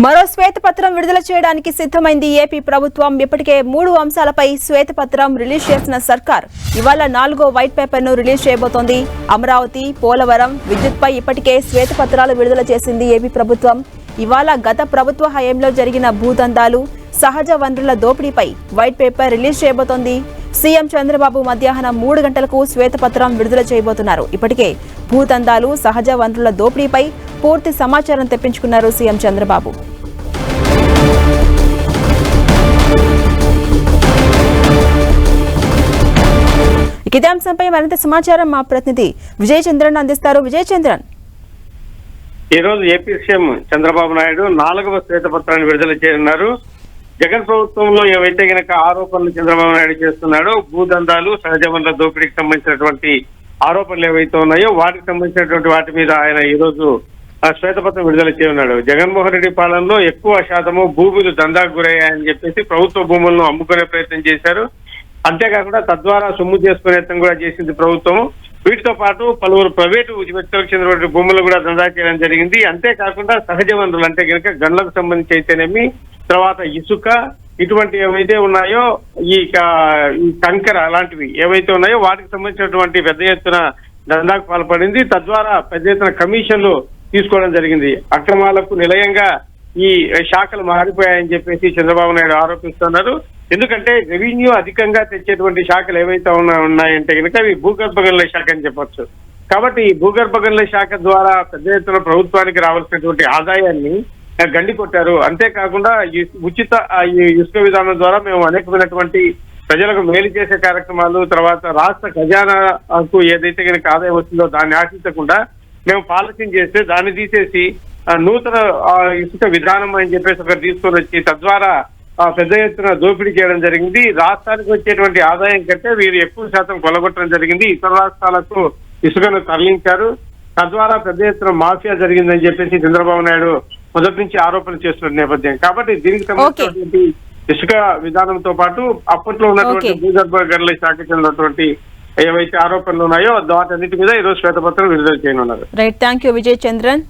మరో శ్వేతపత్రం విడుదల చేయడానికి సిద్ధమైంది ఏపీ ప్రభుత్వం. ఇప్పటికే 3 అంశాలపై శ్వేతపత్రం రిలీజ్ చేసిన సర్కార్ ఇవాళ 4వ వైట్ పేపర్ ను రిలీజ్ చేయబోతోంది. అమరావతి, పోలవరం, విద్యుత్పై ఇప్పటికే శ్వేతపత్రాలు విడుదల చేసింది ఏపీ ప్రభుత్వం. ఇవాళ గత ప్రభుత్వ హయాంలో జరిగిన భూదందాలు, సహజ వనరుల దోపిడీపై వైట్ పేపర్ రిలీజ్ చేయబోతోంది. సీఎం చంద్రబాబు మధ్యాహ్నం 3 గంటలకు శ్వేతపత్రం విడుదల చేయబోతున్నారు. ఇప్పటికే భూదందాలు, సహజ వనరుల దోపిడీపై పూర్తి సమాచారం తెప్పించుకున్నారు సీఎం చంద్రబాబు. ఇదే అంశంపై మరింత సమాచారం మా ప్రతినిధి విజయ్ చంద్రన్ అందిస్తారు. విజయ్ చంద్రన్, ఈ రోజు ఏపీ సీఎం చంద్రబాబు నాయుడు 4వ శ్వేతపత్రాన్ని విడుదల చేయనున్నారు. జగన్ ప్రభుత్వంలో ఏవైతే గనక ఆరోపణలు చంద్రబాబు నాయుడు చేస్తున్నాడో, భూదందాలు, సహజ వనరుల దోపిడీకి సంబంధించినటువంటి ఆరోపణలు ఏవైతే ఉన్నాయో వాటికి సంబంధించినటువంటి వాటి మీద ఆయన ఈ రోజు శ్వేతపత్రం విడుదల చేయనున్నాడు. జగన్మోహన్ రెడ్డి పాలనలో ఎక్కువ శాతము భూములు దందాకు గురయ్యాయని చెప్పేసి ప్రభుత్వ భూములను అమ్ముకునే ప్రయత్నం చేశారు. అంతేకాకుండా తద్వారా సొమ్ము చేసుకునే యత్నం కూడా చేసింది ప్రభుత్వం. వీటితో పాటు పలువురు ప్రైవేటు వ్యక్తులకు చెందినటువంటి భూములు కూడా దందా చేయడం జరిగింది. అంతేకాకుండా సహజ వనరులు అంటే కనుక గన్లకు సంబంధించి అయితేనేమి, తర్వాత ఇసుక, ఇటువంటి ఏవైతే ఉన్నాయో ఈ కంకర అలాంటివి ఏవైతే ఉన్నాయో వాటికి సంబంధించినటువంటి పెద్ద ఎత్తున దందాకు పాల్పడింది. తద్వారా పెద్ద ఎత్తున కమిషన్లు తీసుకోవడం జరిగింది. అక్రమాలకు నిలయంగా ఈ శాఖలు మారిపోయాయని చెప్పేసి చంద్రబాబు నాయుడు ఆరోపిస్తున్నారు. ఎందుకంటే రెవెన్యూ అధికంగా తెచ్చేటువంటి శాఖలు ఏవైతే ఉన్నాయంటే కనుక అవి భూగర్భ గనుల శాఖ అని చెప్పొచ్చు. కాబట్టి ఈ భూగర్భ గనుల శాఖ ద్వారా పెద్ద ఎత్తున ప్రభుత్వానికి రావాల్సినటువంటి ఆదాయాన్ని గండి కొట్టారు. అంతేకాకుండా ఉచిత ఇసుక విధానం ద్వారా మేము అనేకమైనటువంటి ప్రజలకు మేలు చేసే కార్యక్రమాలు, తర్వాత రాష్ట్ర ఖజానాకు ఏదైతే కనుక ఆదాయం వస్తుందో దాన్ని ఆశించకుండా మేము పాలసీ చేస్తే దాన్ని తీసేసి నూతన ఇసుక విధానం అని చెప్పేసి ఒకటి తీసుకొని వచ్చి తద్వారా పెద్ద ఎత్తున దోపిడీ చేయడం జరిగింది. రాష్ట్రానికి వచ్చేటువంటి ఆదాయం కంటే వీరు ఎక్కువ శాతం కొలగొట్టడం జరిగింది. ఇతర రాష్ట్రాలకు ఇసుకను తరలించారు. తద్వారా పెద్ద ఎత్తున మాఫియా జరిగిందని చెప్పేసి చంద్రబాబు నాయుడు మొదటి నుంచి ఆరోపణలు చేస్తున్న నేపథ్యం. కాబట్టి దీనికి సంబంధించినటువంటి ఇసుక విధానంతో పాటు అప్పట్లో ఉన్నటువంటి భూగర్భ గనుల శాఖ చెందినటువంటి ఏవైతే ఆరోపణలు ఉన్నాయో వాటన్నిటి మీద ఈరోజు శ్వేతపత్రం విడుదల చేయనున్నారు. Right, thank you Vijay Chandran.